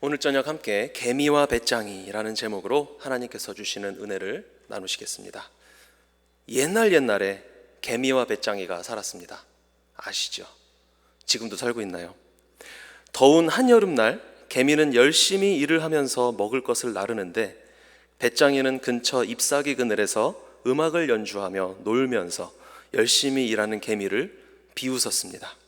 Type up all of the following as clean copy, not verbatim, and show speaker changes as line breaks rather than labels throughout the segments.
오늘 저녁 함께 개미와 배짱이라는 제목으로 하나님께서 주시는 은혜를 나누시겠습니다. 옛날에 개미와 배짱이가 살았습니다. 아시죠? 지금도 살고 있나요? 더운 한여름날 개미는 열심히 일을 하면서 먹을 것을 나르는데 배짱이는 근처 잎사귀 그늘에서 음악을 연주하며 놀면서 열심히 일하는 개미를 비웃었습니다.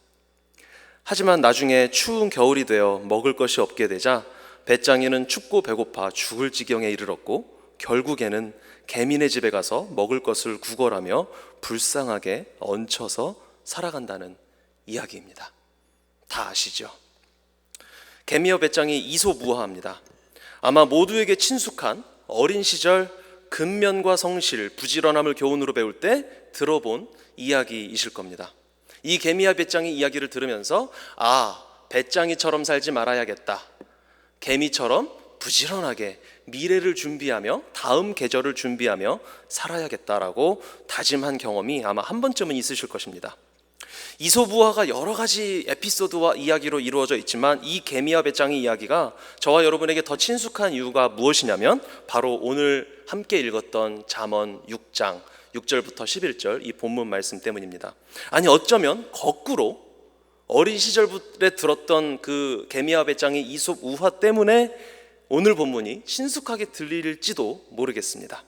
하지만 나중에 추운 겨울이 되어 먹을 것이 없게 되자 배짱이는 춥고 배고파 죽을 지경에 이르렀고 결국에는 개미네 집에 가서 먹을 것을 구걸하며 불쌍하게 얹혀서 살아간다는 이야기입니다. 다 아시죠? 개미와 배짱이 이소무화합니다. 아마 모두에게 친숙한 어린 시절 근면과 성실, 부지런함을 교훈으로 배울 때 들어본 이야기이실 겁니다. 이 개미와 배짱이 이야기를 들으면서 배짱이처럼 살지 말아야겠다, 개미처럼 부지런하게 미래를 준비하며 다음 계절을 준비하며 살아야겠다라고 다짐한 경험이 아마 한 번쯤은 있으실 것입니다. 이소부화가 여러 가지 에피소드와 이야기로 이루어져 있지만 이 개미와 배짱이 이야기가 저와 여러분에게 더 친숙한 이유가 무엇이냐면 바로 오늘 함께 읽었던 잠언 6장 6절부터 11절 이 본문 말씀 때문입니다. 아니 어쩌면 거꾸로 어린 시절에 들었던 그 개미와 배짱이 이솝 우화 때문에 오늘 본문이 친숙하게 들릴지도 모르겠습니다.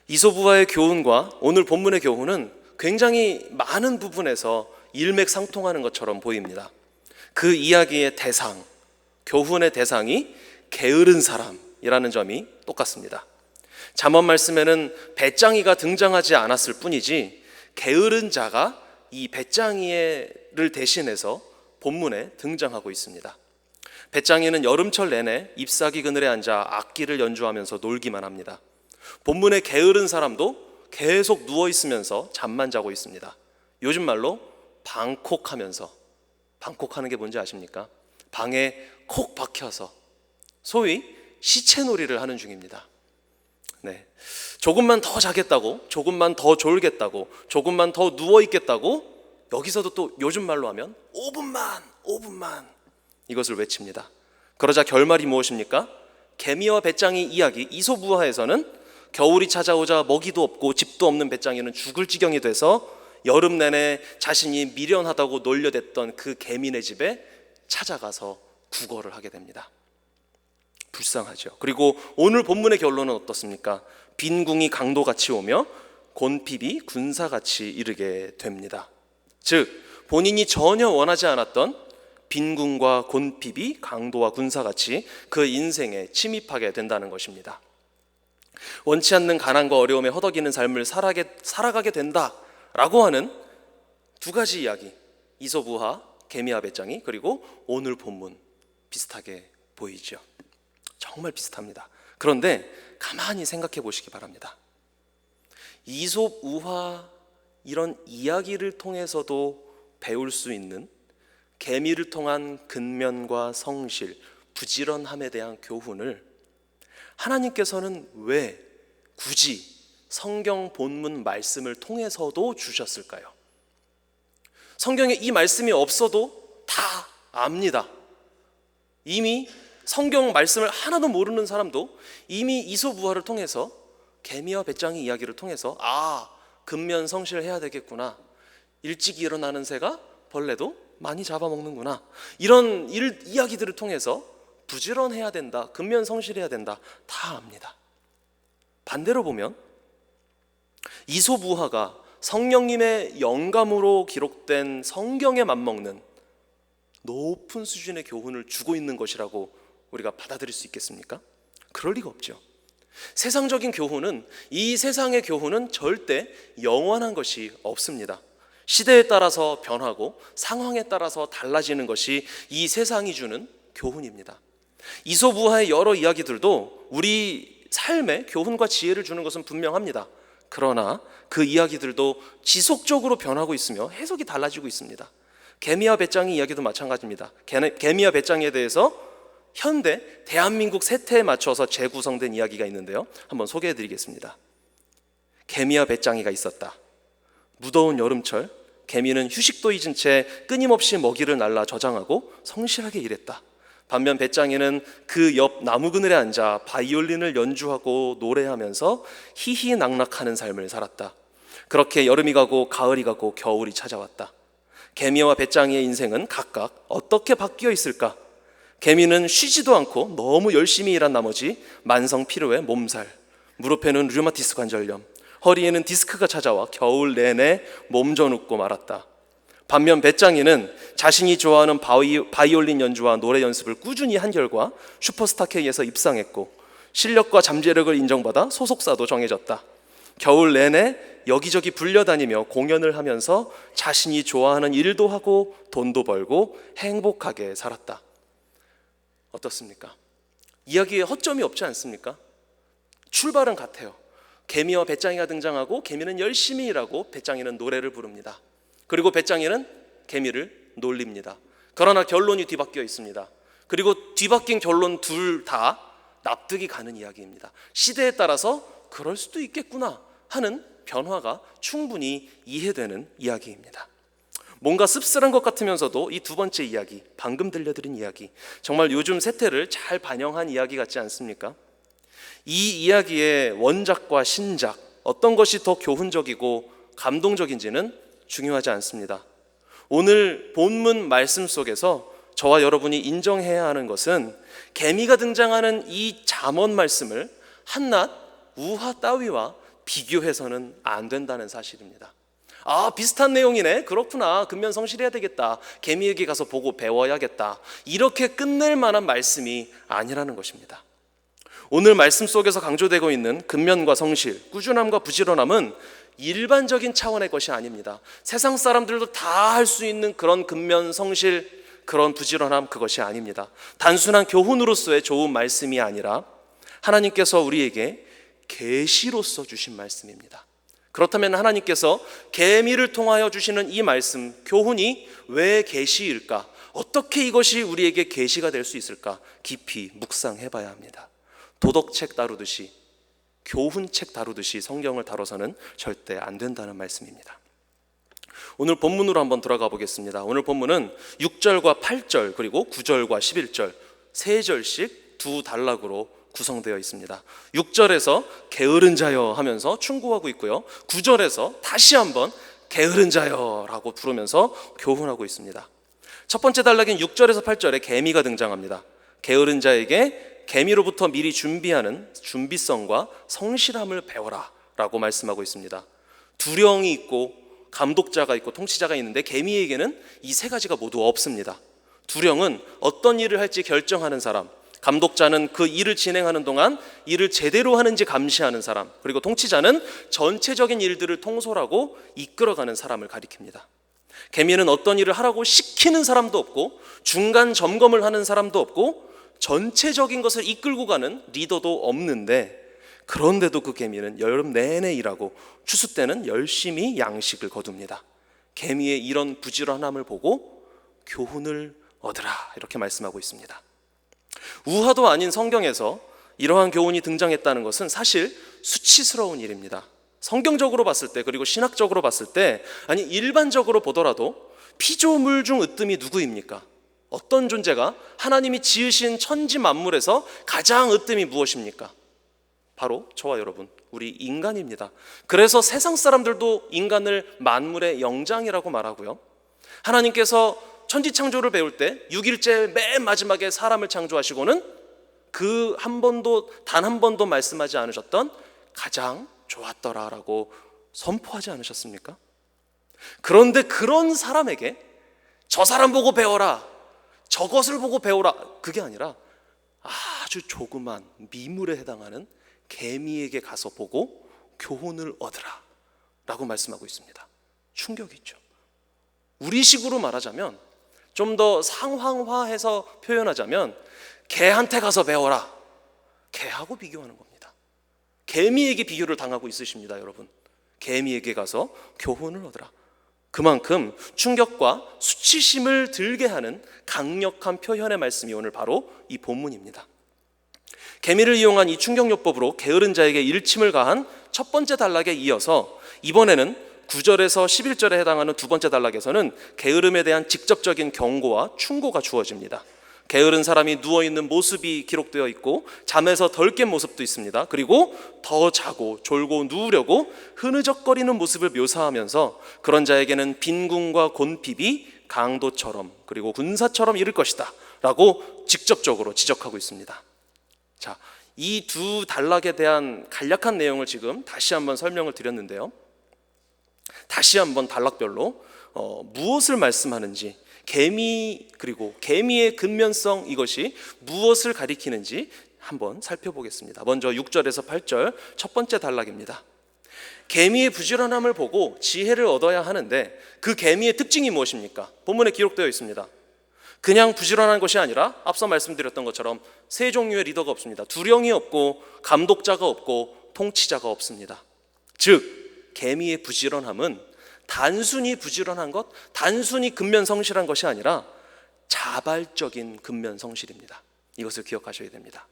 이솝 우화의 교훈과 오늘 본문의 교훈은 굉장히 많은 부분에서 일맥상통하는 것처럼 보입니다. 그 이야기의 대상, 교훈의 대상이 게으른 사람이라는 점이 똑같습니다. 잠언 말씀에는 배짱이가 등장하지 않았을 뿐이지 게으른 자가 이 배짱이를 대신해서 본문에 등장하고 있습니다. 배짱이는 여름철 내내 잎사귀 그늘에 앉아 악기를 연주하면서 놀기만 합니다. 본문의 게으른 사람도 계속 누워있으면서 잠만 자고 있습니다. 요즘 말로 방콕하면서, 방콕하는 게 뭔지 아십니까? 방에 콕 박혀서 소위 시체놀이를 하는 중입니다. 네, 조금만 더 자겠다고, 조금만 더 졸겠다고, 조금만 더 누워있겠다고 여기서도 또 요즘 말로 하면 5분만 이것을 외칩니다. 그러자 결말이 무엇입니까? 개미와 배짱이 이야기 이솝우화에서는 겨울이 찾아오자 먹이도 없고 집도 없는 배짱이는 죽을 지경이 돼서 여름 내내 자신이 미련하다고 놀려댔던 그 개미네 집에 찾아가서 구걸을 하게 됩니다. 불쌍하죠. 그리고 오늘 본문의 결론은 어떻습니까? 빈궁이 강도같이 오며 곤핍이 군사같이 이르게 됩니다. 즉 본인이 전혀 원하지 않았던 빈궁과 곤핍이 강도와 군사같이 그 인생에 침입하게 된다는 것입니다. 원치 않는 가난과 어려움에 허덕이는 삶을 살아가게 된다라고 하는 두 가지 이야기, 이솝우화, 개미와 배짱이, 그리고 오늘 본문 비슷하게 보이죠. 정말 비슷합니다. 그런데 가만히 생각해 보시기 바랍니다. 이솝우화 이런 이야기를 통해서도 배울 수 있는 개미를 통한 근면과 성실, 부지런함에 대한 교훈을 하나님께서는 왜 굳이 성경 본문 말씀을 통해서도 주셨을까요? 성경에 이 말씀이 없어도 다 압니다. 이미 성경 말씀을 하나도 모르는 사람도 이미 이솝우화를 통해서, 개미와 배짱이 이야기를 통해서 근면 성실해야 되겠구나, 일찍 일어나는 새가 벌레도 많이 잡아먹는구나, 이런 이야기들을 통해서 부지런해야 된다, 근면 성실해야 된다, 다 압니다. 반대로 보면 이솝우화가 성령님의 영감으로 기록된 성경에 맞먹는 높은 수준의 교훈을 주고 있는 것이라고 우리가 받아들일 수 있겠습니까? 그럴 리가 없죠. 세상적인 교훈은, 이 세상의 교훈은 절대 영원한 것이 없습니다. 시대에 따라서 변하고 상황에 따라서 달라지는 것이 이 세상이 주는 교훈입니다. 이솝우화의 여러 이야기들도 우리 삶에 교훈과 지혜를 주는 것은 분명합니다. 그러나 그 이야기들도 지속적으로 변하고 있으며 해석이 달라지고 있습니다. 개미와 배짱이 이야기도 마찬가지입니다. 개미와 배짱이에 대해서 현대 대한민국 세태에 맞춰서 재구성된 이야기가 있는데요, 한번 소개해드리겠습니다. 개미와 배짱이가 있었다. 무더운 여름철 개미는 휴식도 잊은 채 끊임없이 먹이를 날라 저장하고 성실하게 일했다. 반면 배짱이는 그 옆 나무 그늘에 앉아 바이올린을 연주하고 노래하면서 희희낙낙하는 삶을 살았다. 그렇게 여름이 가고 가을이 가고 겨울이 찾아왔다. 개미와 배짱이의 인생은 각각 어떻게 바뀌어 있을까? 개미는 쉬지도 않고 너무 열심히 일한 나머지 만성 피로에 몸살, 무릎에는 류마티스 관절염, 허리에는 디스크가 찾아와 겨울 내내 몸져 눕고 말았다. 반면 배짱이는 자신이 좋아하는 바이올린 연주와 노래 연습을 꾸준히 한 결과 슈퍼스타 K에서 입상했고 실력과 잠재력을 인정받아 소속사도 정해졌다. 겨울 내내 여기저기 불려다니며 공연을 하면서 자신이 좋아하는 일도 하고 돈도 벌고 행복하게 살았다. 어떻습니까? 이야기에 허점이 없지 않습니까? 출발은 같아요. 개미와 배짱이가 등장하고 개미는 열심히 일하고 배짱이는 노래를 부릅니다. 그리고 배짱이는 개미를 놀립니다. 그러나 결론이 뒤바뀌어 있습니다. 그리고 뒤바뀐 결론 둘 다 납득이 가는 이야기입니다. 시대에 따라서 그럴 수도 있겠구나 하는 변화가 충분히 이해되는 이야기입니다. 뭔가 씁쓸한 것 같으면서도 이 두 번째 이야기, 방금 들려드린 이야기, 정말 요즘 세태를 잘 반영한 이야기 같지 않습니까? 이 이야기의 원작과 신작, 어떤 것이 더 교훈적이고 감동적인지는 중요하지 않습니다. 오늘 본문 말씀 속에서 저와 여러분이 인정해야 하는 것은 개미가 등장하는 이 잠언 말씀을 한낱 우화 따위와 비교해서는 안 된다는 사실입니다. 아, 비슷한 내용이네. 그렇구나. 근면성실해야 되겠다. 개미에게 가서 보고 배워야겠다. 이렇게 끝낼 만한 말씀이 아니라는 것입니다. 오늘 말씀 속에서 강조되고 있는 근면과 성실, 꾸준함과 부지런함은 일반적인 차원의 것이 아닙니다. 세상 사람들도 다 할 수 있는 그런 근면, 성실, 그런 부지런함, 그것이 아닙니다. 단순한 교훈으로서의 좋은 말씀이 아니라 하나님께서 우리에게 계시로서 주신 말씀입니다. 그렇다면 하나님께서 개미를 통하여 주시는 이 말씀, 교훈이 왜 계시일까? 어떻게 이것이 우리에게 계시가 될 수 있을까? 깊이 묵상해 봐야 합니다. 도덕책 다루듯이, 교훈책 다루듯이 성경을 다뤄서는 절대 안 된다는 말씀입니다. 오늘 본문으로 한번 들어가 보겠습니다. 오늘 본문은 6절과 8절 그리고 9절과 11절 3절씩 두 단락으로 구성되어 있습니다. 6절에서 게으른 자여 하면서 충고하고 있고요, 9절에서 다시 한번 게으른 자여 라고 부르면서 교훈하고 있습니다. 첫 번째 단락인 6절에서 8절에 개미가 등장합니다. 게으른 자에게 개미로부터 미리 준비하는 준비성과 성실함을 배워라 라고 말씀하고 있습니다. 두령이 있고 감독자가 있고 통치자가 있는데 개미에게는 이 세 가지가 모두 없습니다. 두령은 어떤 일을 할지 결정하는 사람, 감독자는 그 일을 진행하는 동안 일을 제대로 하는지 감시하는 사람, 그리고 통치자는 전체적인 일들을 통솔하고 이끌어가는 사람을 가리킵니다. 개미는 어떤 일을 하라고 시키는 사람도 없고 중간 점검을 하는 사람도 없고 전체적인 것을 이끌고 가는 리더도 없는데, 그런데도 그 개미는 여름 내내 일하고 추수 때는 열심히 양식을 거둡니다. 개미의 이런 부지런함을 보고 교훈을 얻으라 이렇게 말씀하고 있습니다. 우화도 아닌 성경에서 이러한 교훈이 등장했다는 것은 사실 수치스러운 일입니다. 성경적으로 봤을 때, 그리고 신학적으로 봤을 때, 아니 일반적으로 보더라도 피조물 중 으뜸이 누구입니까? 어떤 존재가 하나님이 지으신 천지 만물에서 가장 으뜸이 무엇입니까? 바로 저와 여러분, 우리 인간입니다. 그래서 세상 사람들도 인간을 만물의 영장이라고 말하고요, 하나님께서 천지 창조를 배울 때 6일째 맨 마지막에 사람을 창조하시고는 그 단 한 번도 말씀하지 않으셨던 가장 좋았더라라고 선포하지 않으셨습니까? 그런데 그런 사람에게 저 사람 보고 배워라, 저것을 보고 배워라, 그게 아니라 아주 조그만 미물에 해당하는 개미에게 가서 보고 교훈을 얻으라 라고 말씀하고 있습니다. 충격이 있죠. 우리식으로 말하자면, 좀 더 상황화해서 표현하자면 개한테 가서 배워라, 개하고 비교하는 겁니다. 개미에게 비교를 당하고 있으십니다, 여러분. 개미에게 가서 교훈을 얻으라. 그만큼 충격과 수치심을 들게 하는 강력한 표현의 말씀이 오늘 바로 이 본문입니다. 개미를 이용한 이 충격요법으로 게으른 자에게 일침을 가한 첫 번째 단락에 이어서 이번에는 9절에서 11절에 해당하는 두 번째 단락에서는 게으름에 대한 직접적인 경고와 충고가 주어집니다. 게으른 사람이 누워있는 모습이 기록되어 있고 잠에서 덜 깬 모습도 있습니다. 그리고 더 자고 졸고 누우려고 흐느적거리는 모습을 묘사하면서 그런 자에게는 빈궁과 곤핍이 강도처럼 그리고 군사처럼 이를 것이다 라고 직접적으로 지적하고 있습니다. 자, 이 두 단락에 대한 간략한 내용을 지금 다시 한번 설명을 드렸는데요. 다시 한번 단락별로 무엇을 말씀하는지, 개미 그리고 개미의 근면성, 이것이 무엇을 가리키는지 한번 살펴보겠습니다. 먼저 6절에서 8절 첫 번째 단락입니다. 개미의 부지런함을 보고 지혜를 얻어야 하는데 그 개미의 특징이 무엇입니까? 본문에 기록되어 있습니다. 그냥 부지런한 것이 아니라 앞서 말씀드렸던 것처럼 세 종류의 리더가 없습니다. 두령이 없고 감독자가 없고 통치자가 없습니다. 즉 개미의 부지런함은 단순히 부지런한 것, 단순히 근면성실한 것이 아니라 자발적인 근면성실입니다. 이것을 기억하셔야 됩니다.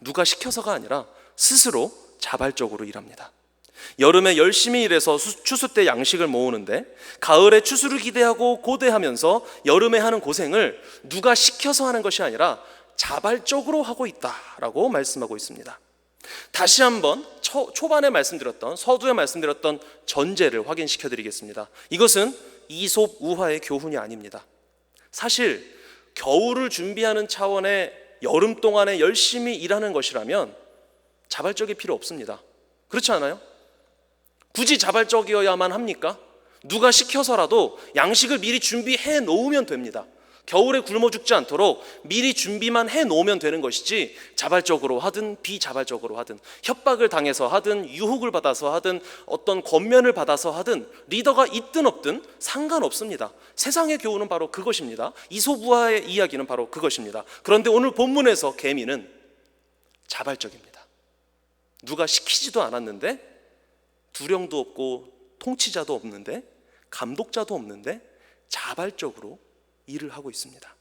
누가 시켜서가 아니라 스스로 자발적으로 일합니다. 여름에 열심히 일해서 추수 때 양식을 모으는데 가을에 추수를 기대하고 고대하면서 여름에 하는 고생을 누가 시켜서 하는 것이 아니라 자발적으로 하고 있다라고 말씀하고 있습니다. 다시 한번 초반에 말씀드렸던, 서두에 말씀드렸던 전제를 확인시켜 드리겠습니다. 이것은 이솝 우화의 교훈이 아닙니다. 사실 겨울을 준비하는 차원의 여름 동안에 열심히 일하는 것이라면 자발적이 필요 없습니다. 그렇지 않아요? 굳이 자발적이어야만 합니까? 누가 시켜서라도 양식을 미리 준비해 놓으면 됩니다. 겨울에 굶어 죽지 않도록 미리 준비만 해 놓으면 되는 것이지, 자발적으로 하든 비자발적으로 하든, 협박을 당해서 하든 유혹을 받아서 하든 어떤 권면을 받아서 하든, 리더가 있든 없든 상관없습니다. 세상의 교훈은 바로 그것입니다. 이솝우화의 이야기는 바로 그것입니다. 그런데 오늘 본문에서 개미는 자발적입니다. 누가 시키지도 않았는데, 두령도 없고 통치자도 없는데 감독자도 없는데 자발적으로 일을 하고 있습니다.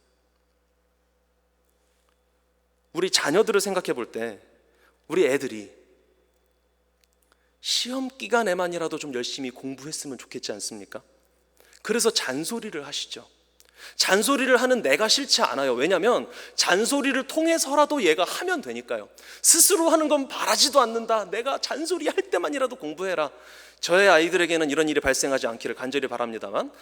우리 자녀들을 생각해 볼 때 우리 애들이 시험 기간에만이라도 좀 열심히 공부했으면 좋겠지 않습니까? 그래서 잔소리를 하시죠. 잔소리를 하는 내가 싫지 않아요. 왜냐하면 잔소리를 통해서라도 얘가 하면 되니까요. 스스로 하는 건 바라지도 않는다. 내가 잔소리 할 때만이라도 공부해라. 저의 아이들에게는 이런 일이 발생하지 않기를 간절히 바랍니다만,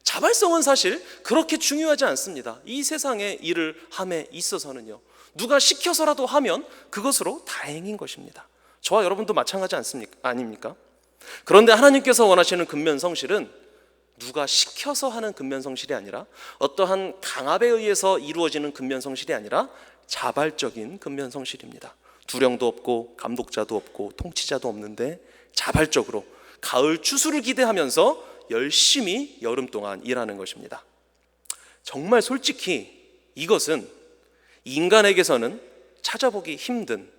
자발성은 사실 그렇게 중요하지 않습니다. 이 세상의 일을 함에 있어서는요, 누가 시켜서라도 하면 그것으로 다행인 것입니다. 저와 여러분도 마찬가지 아닙니까? 그런데 하나님께서 원하시는 근면성실은 누가 시켜서 하는 근면성실이 아니라, 어떠한 강압에 의해서 이루어지는 근면성실이 아니라 자발적인 근면성실입니다. 두령도 없고 감독자도 없고 통치자도 없는데 자발적으로 가을 추수를 기대하면서 열심히 여름 동안 일하는 것입니다. 정말 솔직히 이것은 인간에게서는 찾아보기 힘든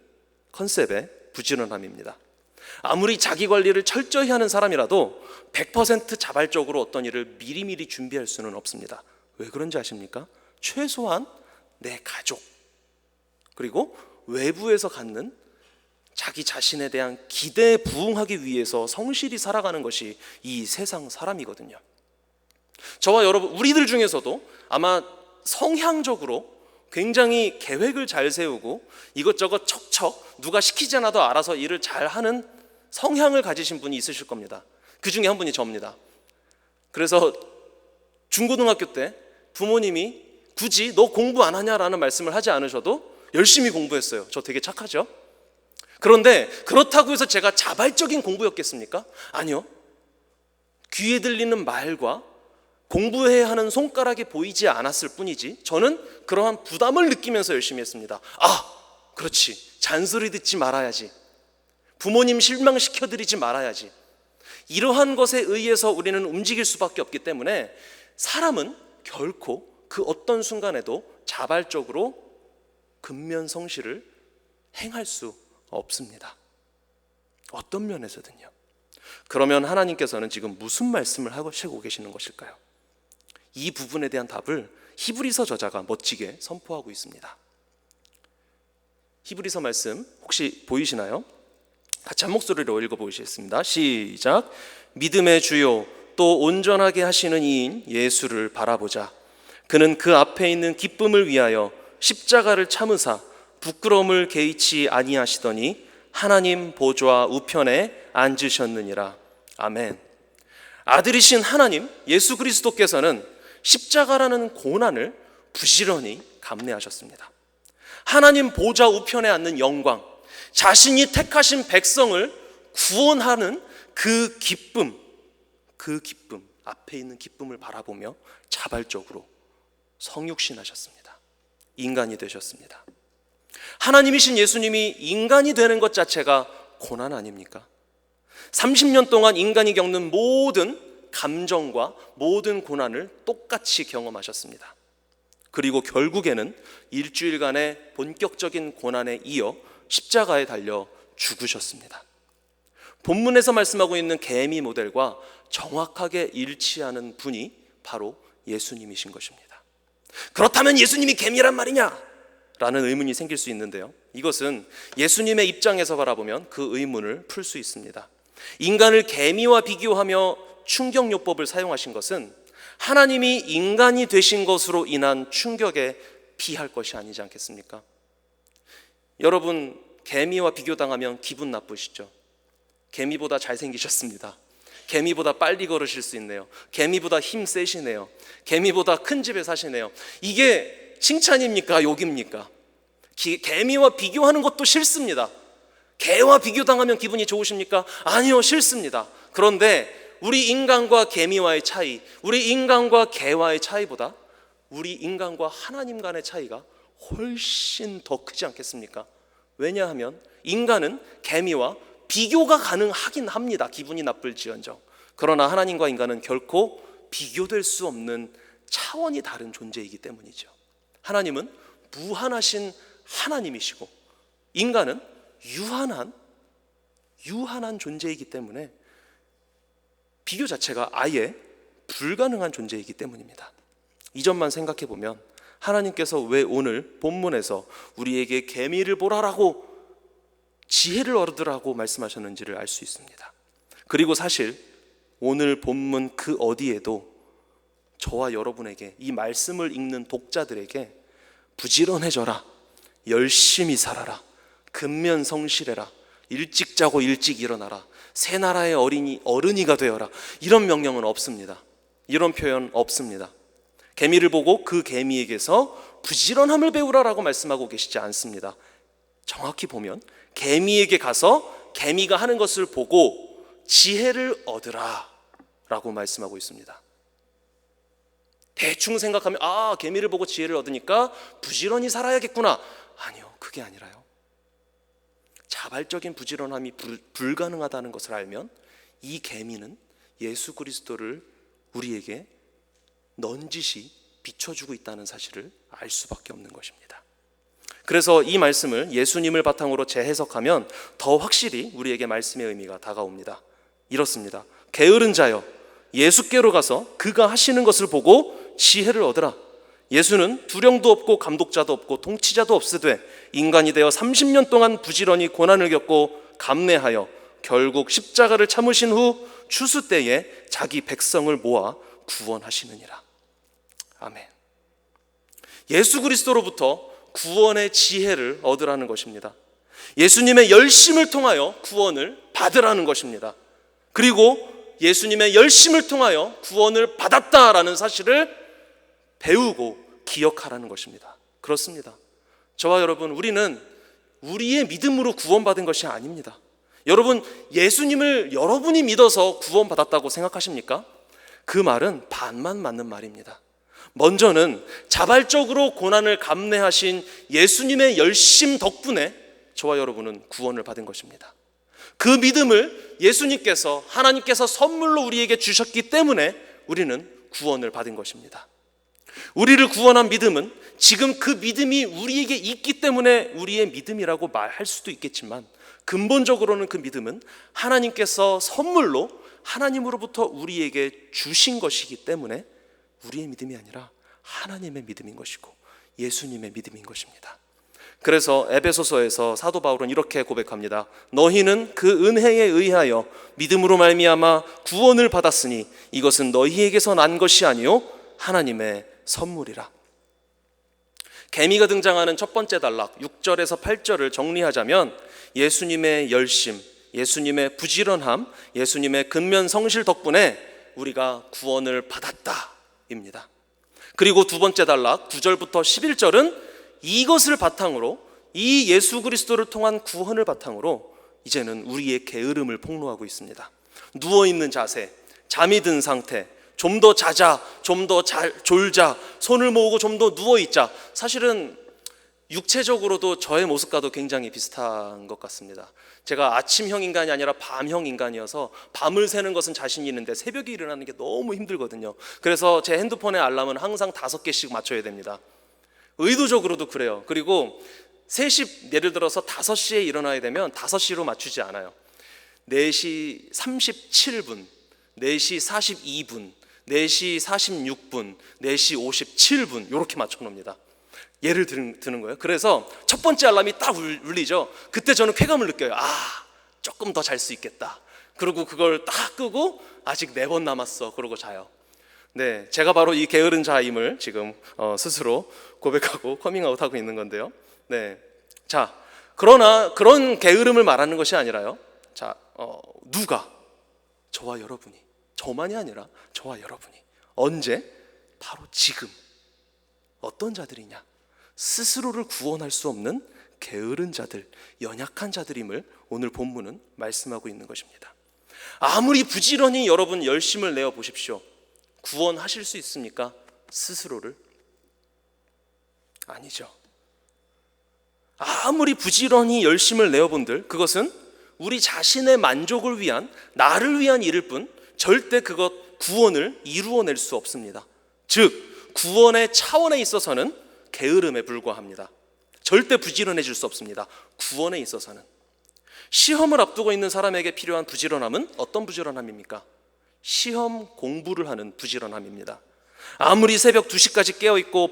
컨셉의 부지런함입니다. 아무리 자기 관리를 철저히 하는 사람이라도 100% 자발적으로 어떤 일을 미리미리 준비할 수는 없습니다. 왜 그런지 아십니까? 최소한 내 가족, 그리고 외부에서 갖는 자기 자신에 대한 기대에 부응하기 위해서 성실히 살아가는 것이 이 세상 사람이거든요. 저와 여러분, 우리들 중에서도 아마 성향적으로 굉장히 계획을 잘 세우고 이것저것 척척 누가 시키지 않아도 알아서 일을 잘하는 성향을 가지신 분이 있으실 겁니다. 그 중에 한 분이 저입니다. 그래서 중고등학교 때 부모님이 굳이 너 공부 안 하냐라는 말씀을 하지 않으셔도 열심히 공부했어요. 저 되게 착하죠? 그런데 그렇다고 해서 제가 자발적인 공부였겠습니까? 아니요. 귀에 들리는 말과 공부해야 하는 손가락이 보이지 않았을 뿐이지, 저는 그러한 부담을 느끼면서 열심히 했습니다. 그렇지, 잔소리 듣지 말아야지, 부모님 실망시켜드리지 말아야지. 이러한 것에 의해서 우리는 움직일 수밖에 없기 때문에 사람은 결코 그 어떤 순간에도 자발적으로 근면성실을 행할 수 없습니다. 어떤 면에서든요. 그러면 하나님께서는 지금 무슨 말씀을 하시고 계시는 것일까요? 이 부분에 대한 답을 히브리서 저자가 멋지게 선포하고 있습니다. 히브리서 말씀 혹시 보이시나요? 같이 한 목소리로 읽어보시겠습니다. 시작. 믿음의 주요 또 온전하게 하시는 이인 예수를 바라보자. 그는 그 앞에 있는 기쁨을 위하여 십자가를 참으사 부끄러움을 개의치 아니하시더니 하나님 보좌 우편에 앉으셨느니라. 아멘. 아들이신 하나님 예수 그리스도께서는 십자가라는 고난을 부지런히 감내하셨습니다. 하나님 보좌 우편에 앉는 영광, 자신이 택하신 백성을 구원하는 그 기쁨, 앞에 있는 기쁨을 바라보며 자발적으로 성육신하셨습니다. 인간이 되셨습니다. 하나님이신 예수님이 인간이 되는 것 자체가 고난 아닙니까? 30년 동안 인간이 겪는 모든 감정과 모든 고난을 똑같이 경험하셨습니다. 그리고 결국에는 일주일간의 본격적인 고난에 이어 십자가에 달려 죽으셨습니다. 본문에서 말씀하고 있는 개미 모델과 정확하게 일치하는 분이 바로 예수님이신 것입니다. 그렇다면 예수님이 개미란 말이냐? 라는 의문이 생길 수 있는데요, 이것은 예수님의 입장에서 바라보면 그 의문을 풀 수 있습니다. 인간을 개미와 비교하며 충격요법을 사용하신 것은 하나님이 인간이 되신 것으로 인한 충격에 비할 것이 아니지 않겠습니까? 여러분, 개미와 비교당하면 기분 나쁘시죠? 개미보다 잘생기셨습니다. 개미보다 빨리 걸으실 수 있네요. 개미보다 힘 세시네요. 개미보다 큰 집에 사시네요. 이게 칭찬입니까? 욕입니까? 개미와 비교하는 것도 싫습니다. 개와 비교당하면 기분이 좋으십니까? 아니요, 싫습니다. 그런데 우리 인간과 개미와의 차이, 우리 인간과 개와의 차이보다 우리 인간과 하나님 간의 차이가 훨씬 더 크지 않겠습니까? 왜냐하면 인간은 개미와 비교가 가능하긴 합니다. 기분이 나쁠지언정. 그러나 하나님과 인간은 결코 비교될 수 없는 차원이 다른 존재이기 때문이죠. 하나님은 무한하신 하나님이시고 인간은 유한한 존재이기 때문에 비교 자체가 아예 불가능한 존재이기 때문입니다. 이 점만 생각해 보면 하나님께서 왜 오늘 본문에서 우리에게 개미를 보라라고, 지혜를 얻으라고 말씀하셨는지를 알 수 있습니다. 그리고 사실 오늘 본문 그 어디에도 저와 여러분에게, 이 말씀을 읽는 독자들에게 부지런해져라, 열심히 살아라, 근면성실해라, 일찍 자고 일찍 일어나라, 새 나라의 어른이가 되어라, 이런 명령은 없습니다. 이런 표현 없습니다. 개미를 보고 그 개미에게서 부지런함을 배우라라고 말씀하고 계시지 않습니다. 정확히 보면 개미에게 가서 개미가 하는 것을 보고 지혜를 얻으라 라고 말씀하고 있습니다. 대충 생각하면 개미를 보고 지혜를 얻으니까 부지런히 살아야겠구나. 아니요, 그게 아니라요, 자발적인 부지런함이 불가능하다는 것을 알면 이 개미는 예수 그리스도를 우리에게 넌지시 비춰주고 있다는 사실을 알 수밖에 없는 것입니다. 그래서 이 말씀을 예수님을 바탕으로 재해석하면 더 확실히 우리에게 말씀의 의미가 다가옵니다. 이렇습니다. 게으른 자여, 예수께로 가서 그가 하시는 것을 보고 지혜를 얻으라. 예수는 두령도 없고 감독자도 없고 통치자도 없으되 인간이 되어 30년 동안 부지런히 고난을 겪고 감내하여 결국 십자가를 참으신 후 추수 때에 자기 백성을 모아 구원하시느니라. 아멘. 예수 그리스도로부터 구원의 지혜를 얻으라는 것입니다. 예수님의 열심을 통하여 구원을 받으라는 것입니다. 그리고 예수님의 열심을 통하여 구원을 받았다라는 사실을 배우고 기억하라는 것입니다. 그렇습니다. 저와 여러분, 우리는 우리의 믿음으로 구원받은 것이 아닙니다. 여러분, 예수님을 여러분이 믿어서 구원받았다고 생각하십니까? 그 말은 반만 맞는 말입니다. 먼저는 자발적으로 고난을 감내하신 예수님의 열심 덕분에 저와 여러분은 구원을 받은 것입니다. 그 믿음을 예수님께서, 하나님께서 선물로 우리에게 주셨기 때문에 우리는 구원을 받은 것입니다. 우리를 구원한 믿음은 지금 그 믿음이 우리에게 있기 때문에 우리의 믿음이라고 말할 수도 있겠지만, 근본적으로는 그 믿음은 하나님께서 선물로 하나님으로부터 우리에게 주신 것이기 때문에 우리의 믿음이 아니라 하나님의 믿음인 것이고 예수님의 믿음인 것입니다. 그래서 에베소서에서 사도 바울은 이렇게 고백합니다. 너희는 그 은혜에 의하여 믿음으로 말미암아 구원을 받았으니 이것은 너희에게서 난 것이 아니요 하나님의 선물이라. 개미가 등장하는 첫 번째 단락 6절에서 8절을 정리하자면 예수님의 열심, 예수님의 부지런함, 예수님의 근면 성실 덕분에 우리가 구원을 받았다입니다. 그리고 두 번째 단락 9절부터 11절은 이것을 바탕으로, 이 예수 그리스도를 통한 구원을 바탕으로 이제는 우리의 게으름을 폭로하고 있습니다. 누워있는 자세, 잠이 든 상태, 좀 더 자자, 좀 더 졸자, 손을 모으고 좀 더 누워있자. 사실은 육체적으로도 저의 모습과도 굉장히 비슷한 것 같습니다. 제가 아침형 인간이 아니라 밤형 인간이어서 밤을 새는 것은 자신이 있는데 새벽에 일어나는 게 너무 힘들거든요. 그래서 제 핸드폰의 알람은 항상 5개씩 맞춰야 됩니다. 의도적으로도 그래요. 그리고 3시, 예를 들어서 5시에 일어나야 되면 5시로 맞추지 않아요. 4시 37분, 4시 42분, 4시 46분, 4시 57분 이렇게 맞춰놓습니다. 예를 드는 거예요. 그래서 첫 번째 알람이 딱 울리죠. 그때 저는 쾌감을 느껴요. 조금 더 잘 수 있겠다. 그리고 그걸 딱 끄고 아직 4번 남았어. 그러고 자요. 네, 제가 바로 이 게으른 자임을 지금 스스로 고백하고 커밍아웃하고 있는 건데요. 네, 자, 그러나 그런 게으름을 말하는 것이 아니라요. 자, 누가? 저와 여러분이, 저만이 아니라 저와 여러분이 언제? 바로 지금. 어떤 자들이냐? 스스로를 구원할 수 없는 게으른 자들, 연약한 자들임을 오늘 본문은 말씀하고 있는 것입니다. 아무리 부지런히 여러분 열심을 내어 보십시오. 구원하실 수 있습니까? 스스로를? 아니죠. 아무리 부지런히 열심을 내어본들 그것은 우리 자신의 만족을 위한, 나를 위한 일일 뿐 절대 그것 구원을 이루어낼 수 없습니다. 즉 구원의 차원에 있어서는 게으름에 불과합니다. 절대 부지런해질 수 없습니다. 구원에 있어서는. 시험을 앞두고 있는 사람에게 필요한 부지런함은 어떤 부지런함입니까? 시험 공부를 하는 부지런함입니다. 아무리 새벽 2시까지 깨어있고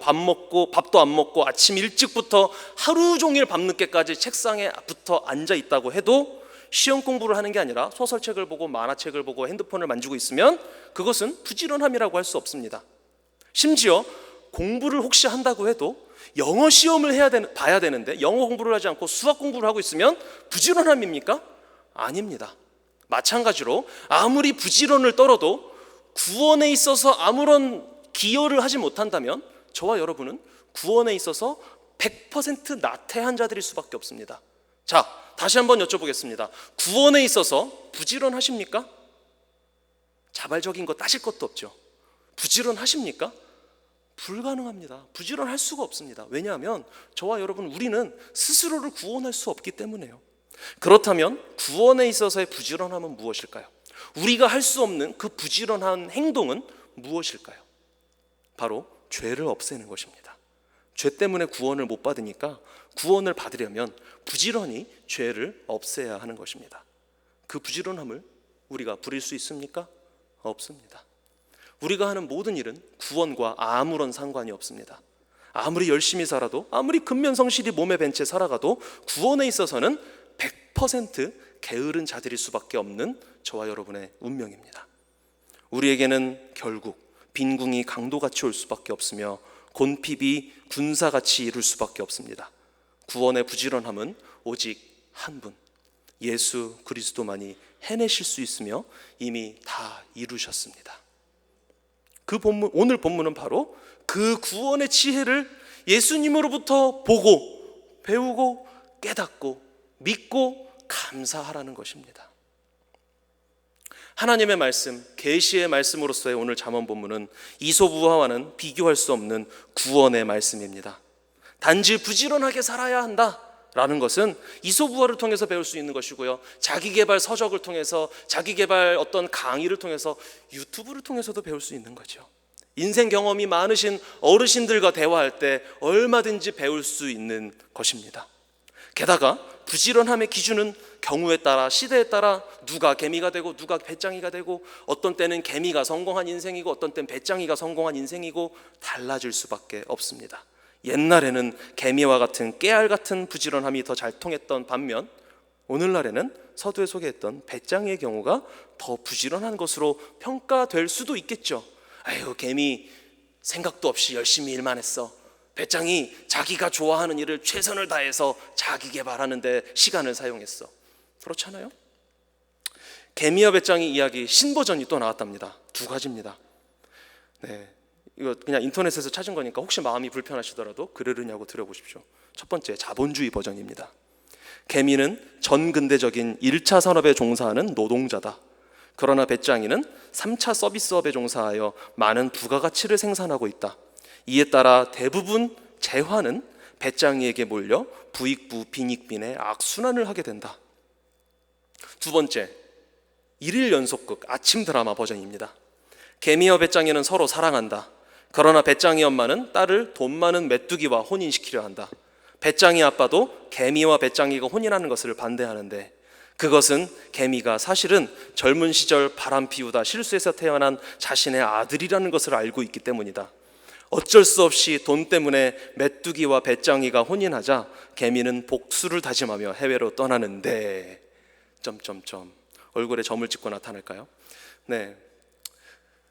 밥도 안 먹고 아침 일찍부터 하루 종일 밤늦게까지 책상에 붙어 앉아있다고 해도 시험 공부를 하는 게 아니라 소설책을 보고 만화책을 보고 핸드폰을 만지고 있으면 그것은 부지런함이라고 할 수 없습니다. 심지어 공부를 혹시 한다고 해도 영어 시험을 봐야 되는데 영어 공부를 하지 않고 수학 공부를 하고 있으면 부지런함입니까? 아닙니다. 마찬가지로 아무리 부지런을 떨어도 구원에 있어서 아무런 기여를 하지 못한다면 저와 여러분은 구원에 있어서 100% 나태한 자들일 수밖에 없습니다. 자, 다시 한번 여쭤보겠습니다. 구원에 있어서 부지런하십니까? 자발적인 거 따질 것도 없죠. 부지런하십니까? 불가능합니다. 부지런할 수가 없습니다. 왜냐하면 저와 여러분 우리는 스스로를 구원할 수 없기 때문에요. 그렇다면 구원에 있어서의 부지런함은 무엇일까요? 우리가 할 수 없는 그 부지런한 행동은 무엇일까요? 바로 죄를 없애는 것입니다. 죄 때문에 구원을 못 받으니까 구원을 받으려면 부지런히 죄를 없애야 하는 것입니다. 그 부지런함을 우리가 부릴 수 있습니까? 없습니다. 우리가 하는 모든 일은 구원과 아무런 상관이 없습니다. 아무리 열심히 살아도, 아무리 근면성실히 몸에 밴 채 살아가도 구원에 있어서는 100% 게으른 자들일 수밖에 없는 저와 여러분의 운명입니다. 우리에게는 결국 빈궁이 강도같이 올 수밖에 없으며 곤핍이 군사같이 이룰 수밖에 없습니다. 구원의 부지런함은 오직 한 분, 예수 그리스도만이 해내실 수 있으며 이미 다 이루셨습니다. 그 본문, 오늘 본문은 바로 그 구원의 지혜를 예수님으로부터 보고 배우고 깨닫고 믿고 감사하라는 것입니다. 하나님의 말씀, 계시의 말씀으로서의 오늘 잠언 본문은 이솝우화와는 비교할 수 없는 구원의 말씀입니다. 단지 부지런하게 살아야 한다라는 것은 이솝우화를 통해서 배울 수 있는 것이고요, 자기개발 서적을 통해서, 자기개발 어떤 강의를 통해서, 유튜브를 통해서도 배울 수 있는 거죠. 인생 경험이 많으신 어르신들과 대화할 때 얼마든지 배울 수 있는 것입니다. 게다가 부지런함의 기준은 경우에 따라, 시대에 따라 누가 개미가 되고 누가 배짱이가 되고, 어떤 때는 개미가 성공한 인생이고 어떤 때는 배짱이가 성공한 인생이고 달라질 수밖에 없습니다. 옛날에는 개미와 같은 깨알 같은 부지런함이 더 잘 통했던 반면 오늘날에는 서두에 소개했던 배짱이의 경우가 더 부지런한 것으로 평가될 수도 있겠죠. 아유, 개미 생각도 없이 열심히 일만 했어. 배짱이 자기가 좋아하는 일을 최선을 다해서 자기 개발하는 데 시간을 사용했어. 그렇잖아요? 개미와 배짱이 이야기 신버전이 또 나왔답니다. 2가지입니다. 네, 이거 그냥 인터넷에서 찾은 거니까 혹시 마음이 불편하시더라도 그러느냐고 들어보십시오. 첫 번째, 자본주의 버전입니다. 개미는 전근대적인 1차 산업에 종사하는 노동자다. 그러나 배짱이는 3차 서비스업에 종사하여 많은 부가가치를 생산하고 있다. 이에 따라 대부분 재화는 배짱이에게 몰려 부익부 빈익빈의 악순환을 하게 된다. 2번째, 1일 연속극 아침 드라마 버전입니다. 개미와 배짱이는 서로 사랑한다. 그러나 배짱이 엄마는 딸을 돈 많은 메뚜기와 혼인시키려 한다. 배짱이 아빠도 개미와 배짱이가 혼인하는 것을 반대하는데, 그것은 개미가 사실은 젊은 시절 바람 피우다 실수해서 태어난 자신의 아들이라는 것을 알고 있기 때문이다. 어쩔 수 없이 돈 때문에 메뚜기와 배짱이가 혼인하자 개미는 복수를 다짐하며 해외로 떠나는데 얼굴에 점을 찍고 나타날까요? 네.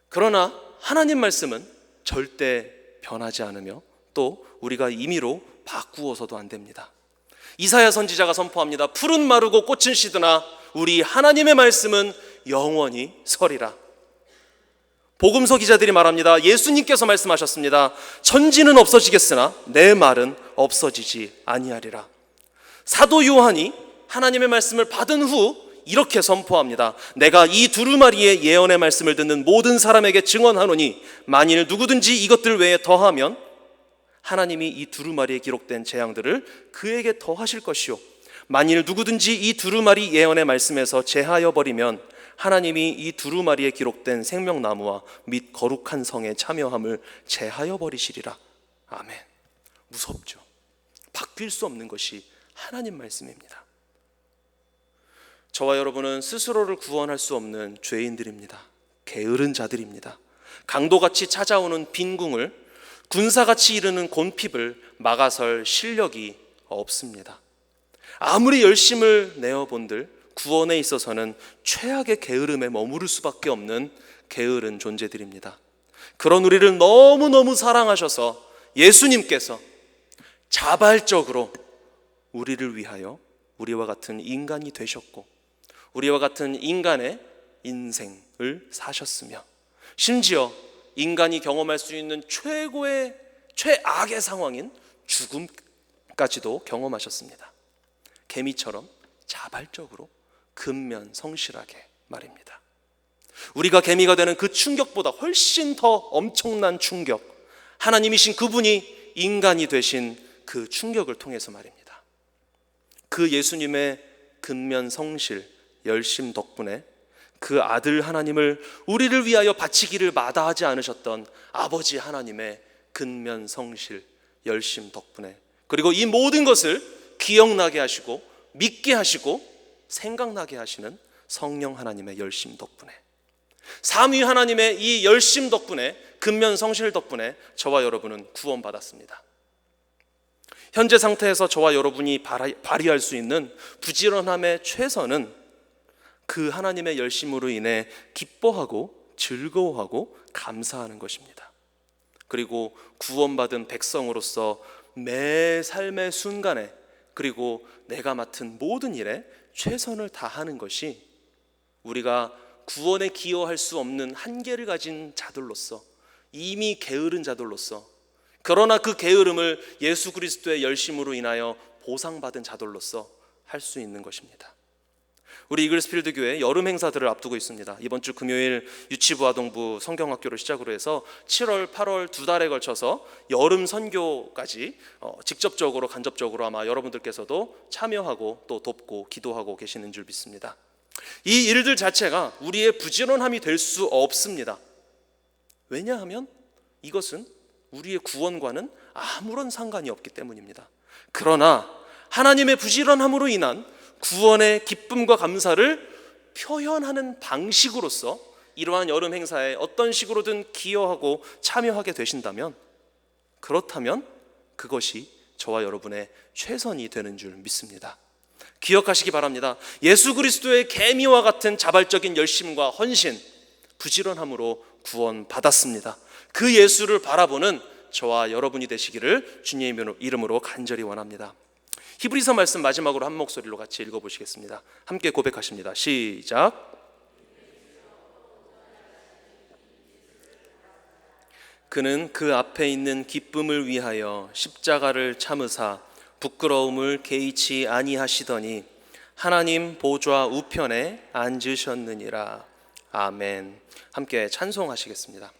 그러나 하나님 말씀은 절대 변하지 않으며 또 우리가 임의로 바꾸어서도 안 됩니다. 이사야 선지자가 선포합니다. 풀은 마르고 꽃은 시드나 우리 하나님의 말씀은 영원히 서리라. 복음서 기자들이 말합니다. 예수님께서 말씀하셨습니다. 천지는 없어지겠으나 내 말은 없어지지 아니하리라. 사도 요한이 하나님의 말씀을 받은 후 이렇게 선포합니다. 내가 이 두루마리의 예언의 말씀을 듣는 모든 사람에게 증언하노니 만일 누구든지 이것들 외에 더하면 하나님이 이 두루마리에 기록된 재앙들을 그에게 더하실 것이요, 만일 누구든지 이 두루마리 예언의 말씀에서 제하여 버리면 하나님이 이 두루마리에 기록된 생명나무와 및 거룩한 성에 참여함을 제하여 버리시리라. 아멘. 무섭죠? 바뀔 수 없는 것이 하나님 말씀입니다. 저와 여러분은 스스로를 구원할 수 없는 죄인들입니다. 게으른 자들입니다. 강도같이 찾아오는 빈궁을, 군사같이 이르는 곤핍을 막아설 실력이 없습니다. 아무리 열심을 내어본들 구원에 있어서는 최악의 게으름에 머무를 수밖에 없는 게으른 존재들입니다. 그런 우리를 너무너무 사랑하셔서 예수님께서 자발적으로 우리를 위하여 우리와 같은 인간이 되셨고 우리와 같은 인간의 인생을 사셨으며 심지어 인간이 경험할 수 있는 최악의 상황인 죽음까지도 경험하셨습니다. 개미처럼 자발적으로 근면성실하게 말입니다. 우리가 개미가 되는 그 충격보다 훨씬 더 엄청난 충격, 하나님이신 그분이 인간이 되신 그 충격을 통해서 말입니다. 그 예수님의 근면성실, 열심 덕분에 그 아들 하나님을 우리를 위하여 바치기를 마다하지 않으셨던 아버지 하나님의 근면성실, 열심 덕분에, 그리고 이 모든 것을 기억나게 하시고 믿게 하시고 생각나게 하시는 성령 하나님의 열심 덕분에, 삼위 하나님의 이 열심 덕분에, 근면성실 덕분에 저와 여러분은 구원받았습니다. 현재 상태에서 저와 여러분이 발휘할 수 있는 부지런함의 최선은 그 하나님의 열심으로 인해 기뻐하고 즐거워하고 감사하는 것입니다. 그리고 구원받은 백성으로서 매 삶의 순간에, 그리고 내가 맡은 모든 일에 최선을 다하는 것이 우리가 구원에 기여할 수 없는 한계를 가진 자들로서, 이미 게으른 자들로서, 그러나 그 게으름을 예수 그리스도의 열심으로 인하여 보상받은 자들로서 할 수 있는 것입니다. 우리 이글스필드 교회 여름 행사들을 앞두고 있습니다. 이번 주 금요일 유치부 아동부 성경학교를 시작으로 해서 7월, 8월 2달에 걸쳐서 여름 선교까지 직접적으로 간접적으로 아마 여러분들께서도 참여하고 또 돕고 기도하고 계시는 줄 믿습니다. 이 일들 자체가 우리의 부지런함이 될 수 없습니다. 왜냐하면 이것은 우리의 구원과는 아무런 상관이 없기 때문입니다. 그러나 하나님의 부지런함으로 인한 구원의 기쁨과 감사를 표현하는 방식으로서 이러한 여름 행사에 어떤 식으로든 기여하고 참여하게 되신다면, 그렇다면 그것이 저와 여러분의 최선이 되는 줄 믿습니다. 기억하시기 바랍니다. 예수 그리스도의 개미와 같은 자발적인 열심과 헌신, 부지런함으로 구원받았습니다. 그 예수를 바라보는 저와 여러분이 되시기를 주님의 이름으로 간절히 원합니다. 히브리서 말씀 마지막으로 한 목소리로 같이 읽어보시겠습니다. 함께 고백하십니다. 시작. 그는 그 앞에 있는 기쁨을 위하여 십자가를 참으사 부끄러움을 개의치 아니하시더니 하나님 보좌 우편에 앉으셨느니라. 아멘. 함께 찬송하시겠습니다.